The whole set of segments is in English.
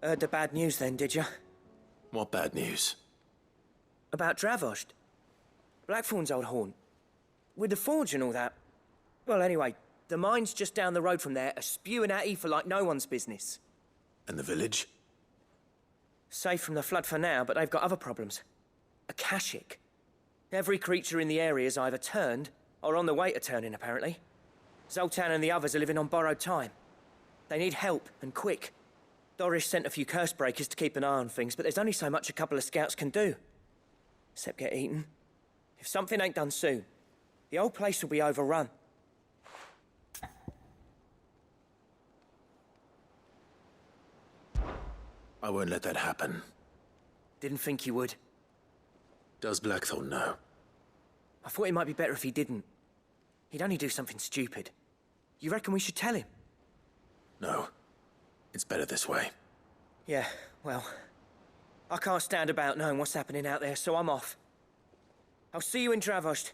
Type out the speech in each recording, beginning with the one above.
Heard the bad news then, did you? What bad news? About Dravost. Blackthorn's old haunt. With the forge and all that. Well, anyway, the mines just down the road from there are spewing out ether like no one's business. And the village? Safe from the flood for now, but they've got other problems. Akashic. Every creature in the area's either turned, or on the way to turning, apparently. Zoltan and the others are living on borrowed time. They need help, and quick. Doris sent a few curse breakers to keep an eye on things, but there's only so much a couple of scouts can do. Except get eaten. If something ain't done soon, the old place will be overrun. I won't let that happen. Didn't think you would. Does Blackthorn know? I thought it might be better if he didn't. He'd only do something stupid. You reckon we should tell him? No. It's better this way. Yeah, well... I can't stand about knowing what's happening out there, so I'm off. I'll see you in Dravost.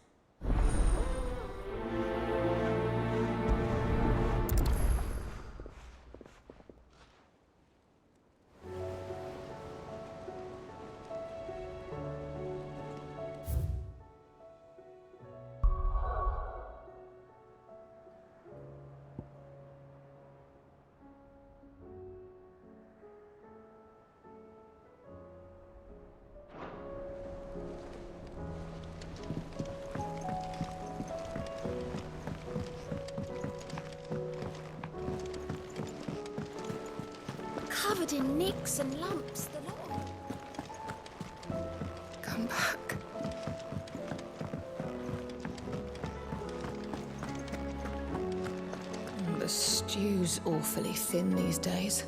Covered in nicks and lumps, the lot. Come back. The stew's awfully thin these days.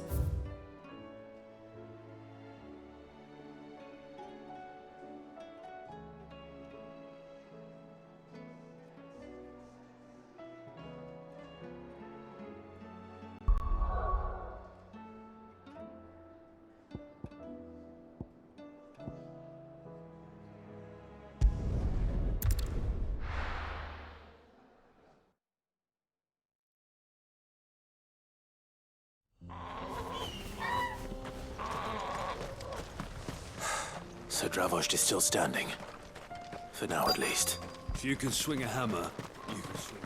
So Dravost is still standing. For now, at least. If you can swing a hammer, you can swing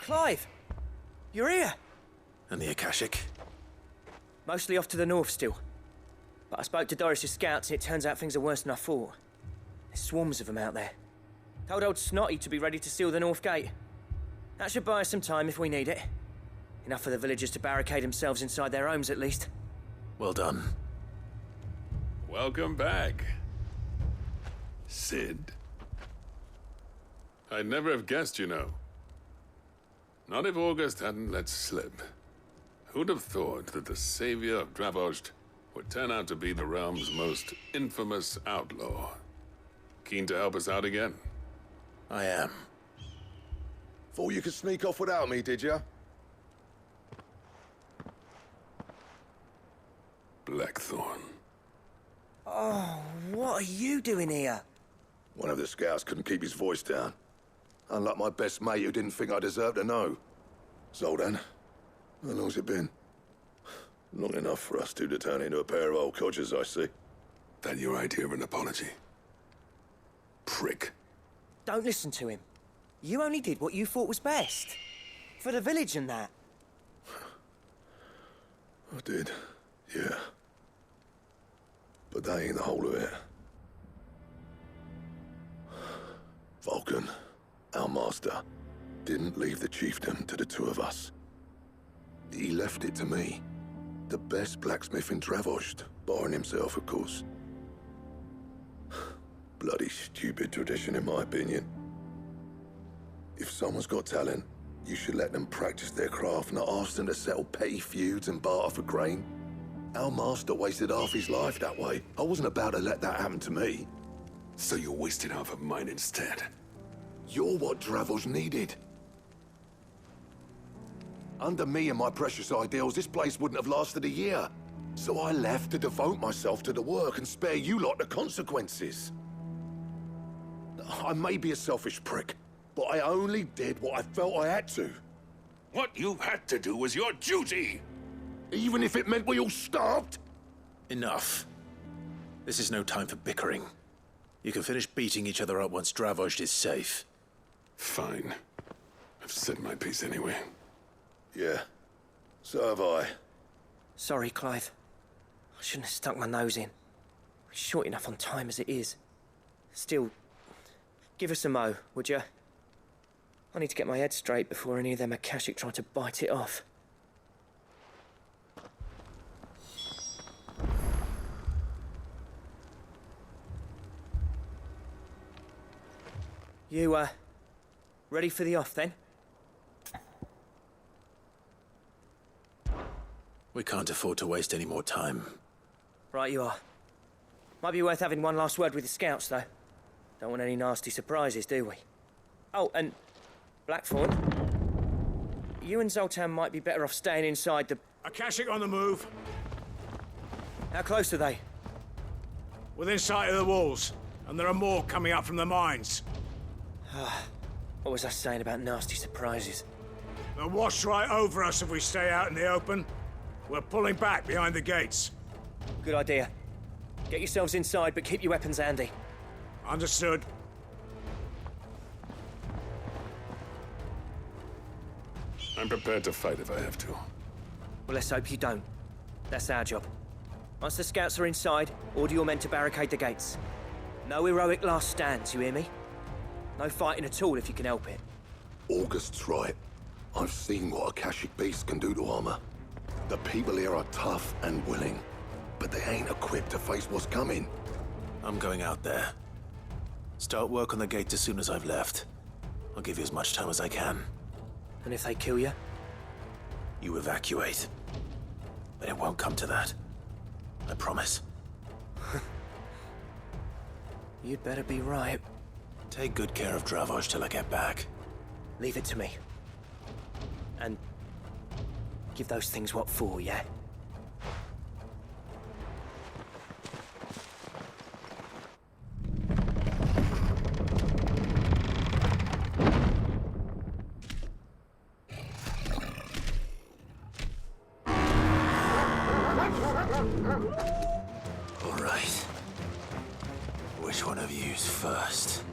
Clive! You're here! And the Akashic? Mostly off to the north still. But I spoke to Doris's scouts and it turns out things are worse than I thought. There's swarms of them out there. Told old Snotty to be ready to seal the north gate. That should buy us some time if we need it. Enough for the villagers to barricade themselves inside their homes, at least. Well done. Welcome back, Sid. I'd never have guessed, you know. Not if August hadn't let slip. Who'd have thought that the savior of Dravost would turn out to be the realm's most infamous outlaw? Keen to help us out again? I am. Thought you could sneak off without me, did ya? Blackthorn. Oh, what are you doing here? One of the scouts couldn't keep his voice down. Unlike my best mate who didn't think I deserved to know. Zoltan, how long's it been? Long enough for us two to turn into a pair of old codgers, I see. That your idea of an apology? Prick. Don't listen to him. You only did what you thought was best. For the village and that. I did, yeah. But that ain't the whole of it. Vulcan, our master, didn't leave the chiefdom to the two of us. He left it to me. The best blacksmith in Dravost, barring himself, of course. Bloody stupid tradition, in my opinion. If someone's got talent, you should let them practice their craft, not ask them to settle petty feuds and barter for grain. Our master wasted half his life that way. I wasn't about to let that happen to me. So you wasted half of mine instead? You're what Dravost needed. Under me and my precious ideals, this place wouldn't have lasted a year. So I left to devote myself to the work and spare you lot the consequences. I may be a selfish prick, but I only did what I felt I had to. What you had to do was your duty! Even if it meant we all starved? Enough. This is no time for bickering. You can finish beating each other up once Dravozd is safe. Fine. I've said my piece anyway. Yeah, so have I. Sorry, Clive. I shouldn't have stuck my nose in. We're short enough on time as it is. Still, give us a mo, would you? I need to get my head straight before any of them Akashic try to bite it off. You, ready for the off then? We can't afford to waste any more time. Right you are. Might be worth having one last word with the scouts, though. Don't want any nasty surprises, do we? Oh, and Blackthorn, you and Zoltan might be better off staying inside the... Akashic on the move. How close are they? Within sight of the walls. And there are more coming up from the mines. What was I saying about nasty surprises? They'll wash right over us if we stay out in the open. We're pulling back behind the gates. Good idea. Get yourselves inside, but keep your weapons handy. Understood. I'm prepared to fight if I have to. Well, let's hope you don't. That's our job. Once the scouts are inside, order your men to barricade the gates. No heroic last stands, you hear me? No fighting at all if you can help it. August's right. I've seen what Akashic beasts can do to armor. The people here are tough and willing, but they ain't equipped to face what's coming. I'm going out there. Start work on the gate as soon as I've left. I'll give you as much time as I can. And if they kill you? You evacuate. But it won't come to that. I promise. You'd better be right. Take good care of Dravozd till I get back. Leave it to me. And give those things what for, yeah? All right. Which one of you's first?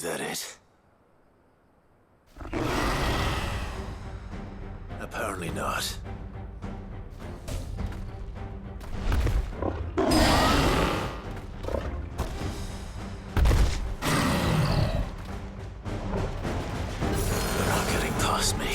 Is that it? Apparently not. You're not getting past me.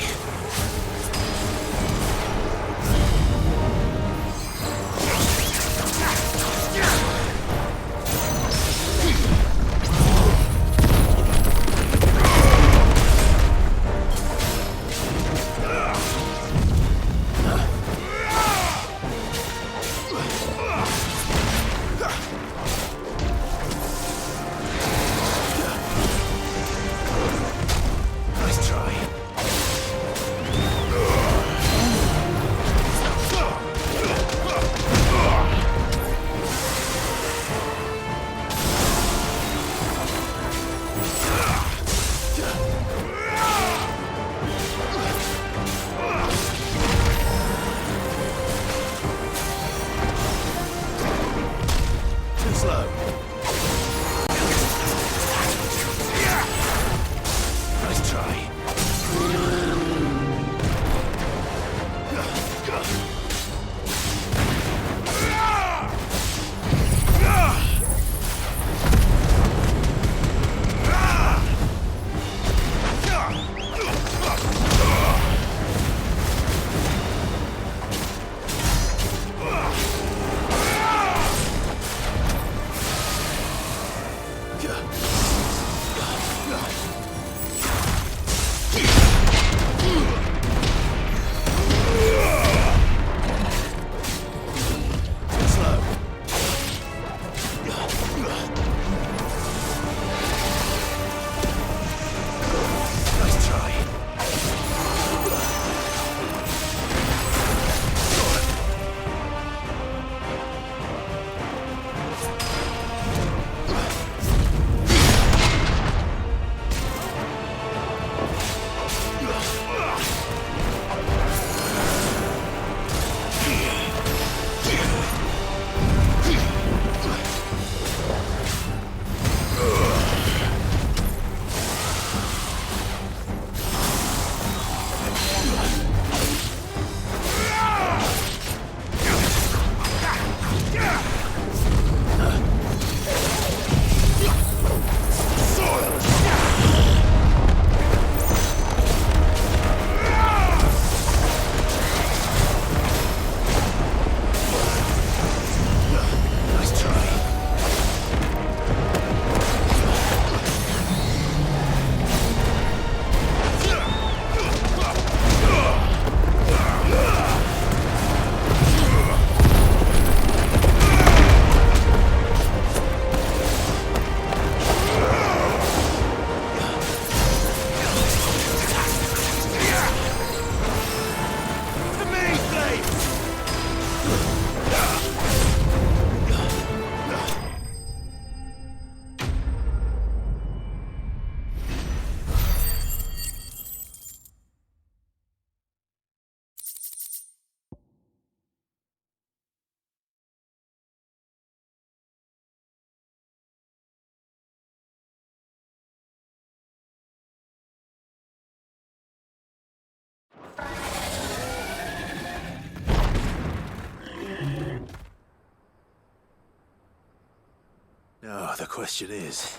Now, the question is,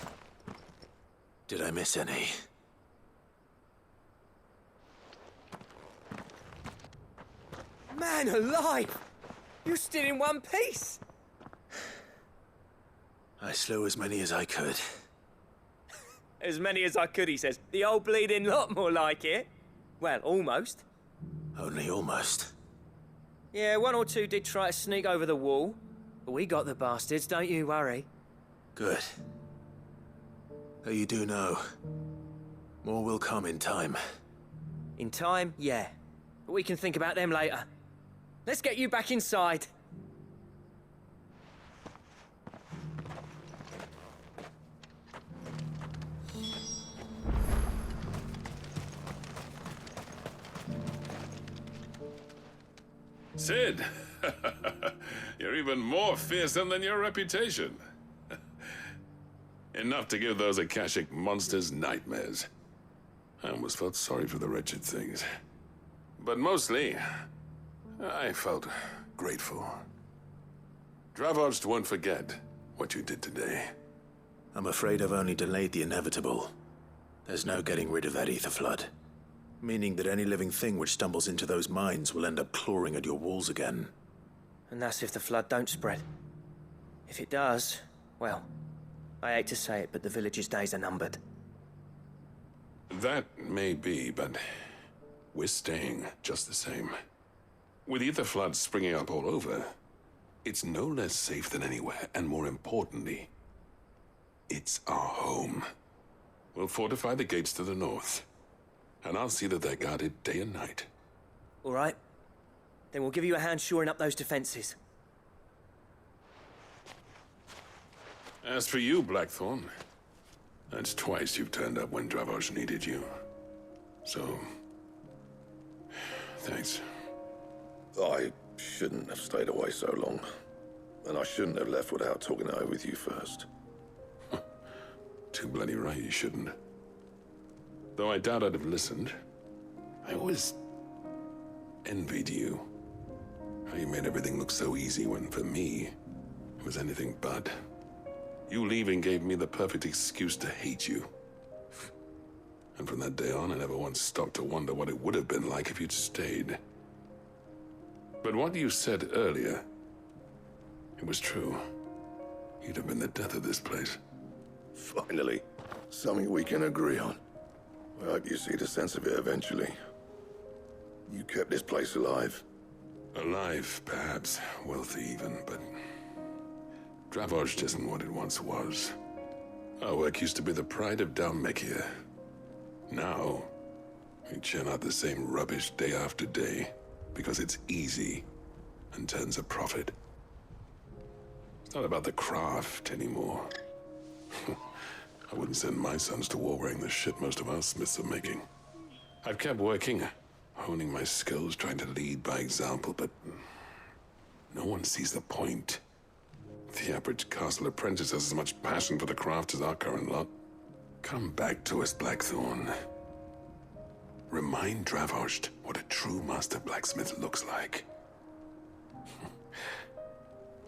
did I miss any? Man alive! You're still in one piece! I slew as many as I could. As many as I could, he says. The old bleeding lot, more like it. Well, almost. Only almost. Yeah, one or two did try to sneak over the wall. But we got the bastards, don't you worry. Good. Though you do know, more will come in time. In time, yeah. But we can think about them later. Let's get you back inside. Sid, you're even more fearsome than your reputation. Enough to give those Akashic monsters nightmares. I almost felt sorry for the wretched things. But mostly, I felt grateful. Dravoged won't forget what you did today. I'm afraid I've only delayed the inevitable. There's no getting rid of that ether flood. Meaning that any living thing which stumbles into those mines will end up clawing at your walls again. And that's if the flood don't spread. If it does, well, I hate to say it, but the village's days are numbered. That may be, but we're staying just the same. With ether floods springing up all over, it's no less safe than anywhere, and more importantly, it's our home. We'll fortify the gates to the north, and I'll see that they're guarded day and night. All right. Then we'll give you a hand shoring up those defenses. As for you, Blackthorn, that's twice you've turned up when Dravos needed you. So, thanks. I shouldn't have stayed away so long. And I shouldn't have left without talking it over with you first. Too bloody right you shouldn't. Though I doubt I'd have listened. I always envied you. How you made everything look so easy when, for me, it was anything but. You leaving gave me the perfect excuse to hate you. And from that day on, I never once stopped to wonder what it would have been like if you'd stayed. But what you said earlier, it was true. You'd have been the death of this place. Finally, something we can agree on. I hope you see the sense of it eventually. You kept this place alive. Alive, perhaps. Wealthy even, but Dravoged isn't what it once was. Our work used to be the pride of Dalmekia. Now, we churn out the same rubbish day after day because it's easy and turns a profit. It's not about the craft anymore. I wouldn't send my sons to war wearing the shit most of our smiths are making. I've kept working, honing my skills, trying to lead by example, but no one sees the point. The average castle apprentice has as much passion for the craft as our current lot. Come back to us, Blackthorn. Remind Dravoged what a true master blacksmith looks like.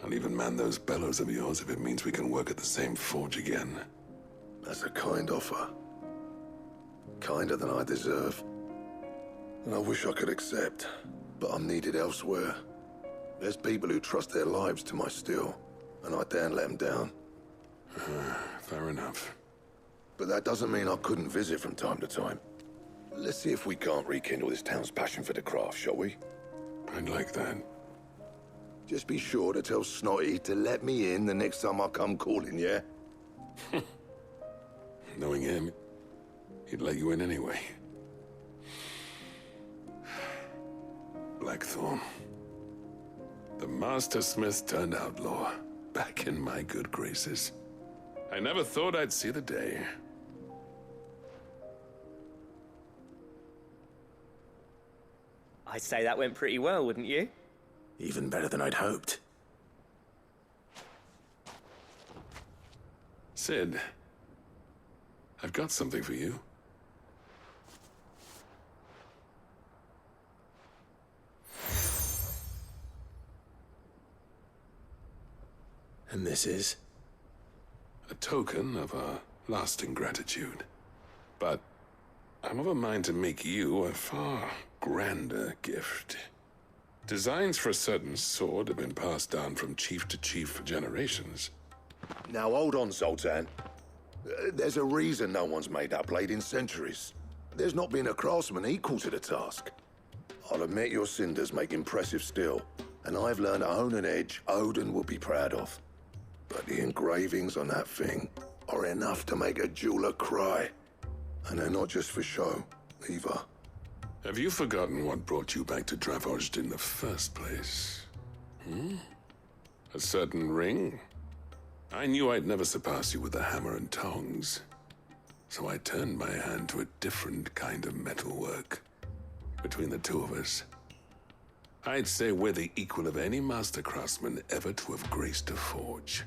I'll even man those bellows of yours if it means we can work at the same forge again. That's a kind offer. Kinder than I deserve. And I wish I could accept, but I'm needed elsewhere. There's people who trust their lives to my steel, and I daren't let them down. Fair enough. But that doesn't mean I couldn't visit from time to time. Let's see if we can't rekindle this town's passion for the craft, shall we? I'd like that. Just be sure to tell Snotty to let me in the next time I come calling, yeah? Knowing him, he'd let you in anyway. Blackthorn. The Master Smith turned outlaw, back in my good graces. I never thought I'd see the day. I'd say that went pretty well, wouldn't you? Even better than I'd hoped. Sid, I've got something for you. And this is? A token of our lasting gratitude. But I'm of a mind to make you a far grander gift. Designs for a certain sword have been passed down from chief to chief for generations. Now hold on, Zoltan. There's a reason no one's made that blade in centuries. There's not been a craftsman equal to the task. I'll admit your cinders make impressive steel, and I've learned to own an edge Odin will be proud of. But the engravings on that thing are enough to make a jeweler cry. And they're not just for show, either. Have you forgotten what brought you back to Dravoged in the first place? A certain ring? I knew I'd never surpass you with a hammer and tongs. So I turned my hand to a different kind of metalwork. Between the two of us, I'd say we're the equal of any master craftsman ever to have graced a forge.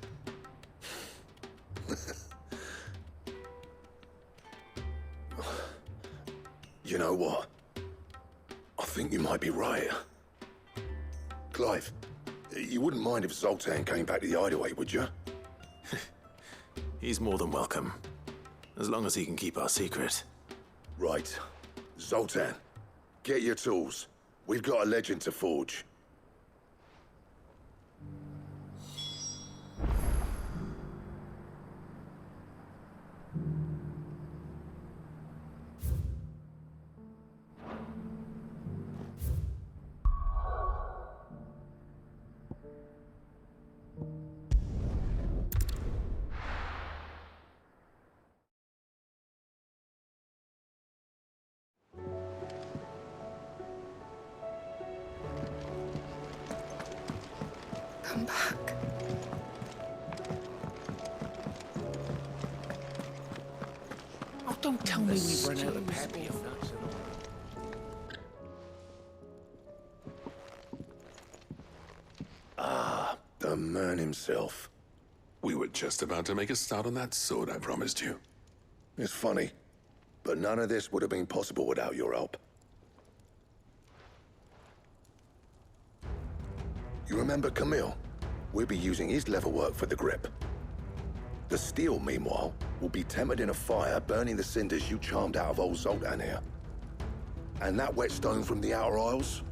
You know what? I think you might be right. Clive, you wouldn't mind if Zoltan came back to the hideaway, would you? He's more than welcome. As long as he can keep our secret. Right. Zoltan, get your tools. We've got a legend to forge. Come back. Oh, don't tell me we run out of Peppy. The man himself. We were just about to make a start on that sword I promised you. It's funny, but none of this would have been possible without your help. You remember Camille? We'll be using his leatherwork for the grip. The steel, meanwhile, will be tempered in a fire, burning the cinders you charmed out of old Zoltan here. And that whetstone from the Outer Isles?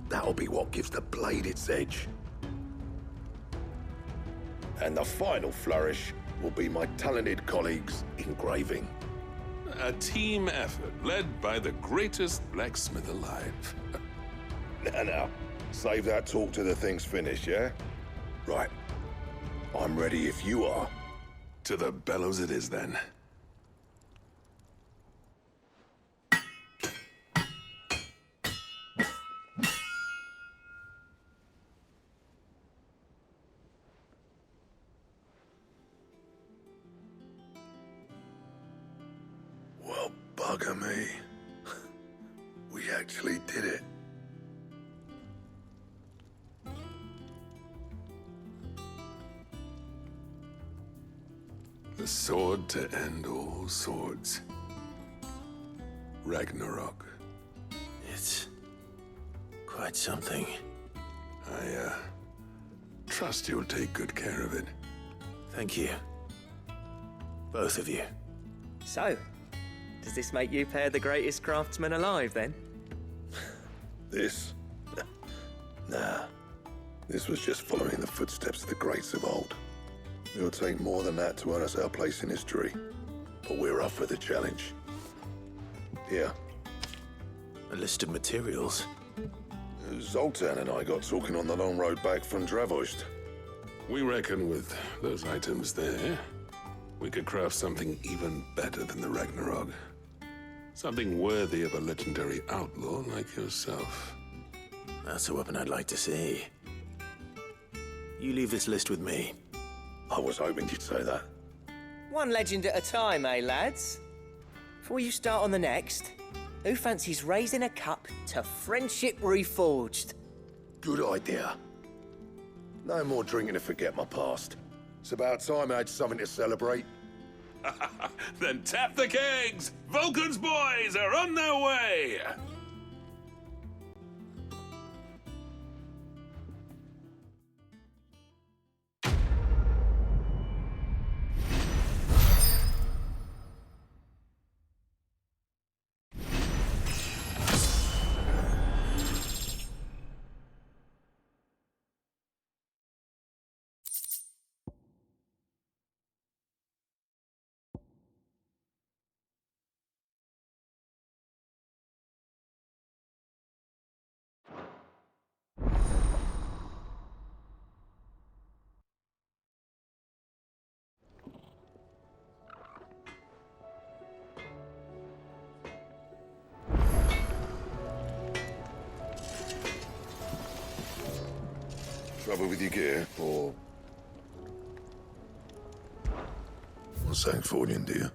That'll be what gives the blade its edge. And the final flourish will be my talented colleagues' engraving. A team effort led by the greatest blacksmith alive. Now, save that talk till the thing's finished, yeah? Right. I'm ready if you are. To the bellows it is then. Well, bugger me. We actually did it. The sword to end all swords. Ragnarok. It's quite something. I, trust you'll take good care of it. Thank you. Both of you. So, does this make you pair the greatest craftsman alive, then? This? Nah. This was just following the footsteps of the greats of old. It'll take more than that to earn us our place in history. But we're up for the challenge. Here. A list of materials. Zoltan and I got talking on the long road back from Dravost. We reckon with those items there, we could craft something even better than the Ragnarok. Something worthy of a legendary outlaw like yourself. That's a weapon I'd like to see. You leave this list with me. I was hoping you'd say that. One legend at a time, eh, lads? Before you start on the next, who fancies raising a cup to friendship reforged? Good idea. No more drinking to forget my past. It's about time I had something to celebrate. Then tap the kegs! Vulcan's boys are on their way! Trouble with your gear, or... What's that for you, dear?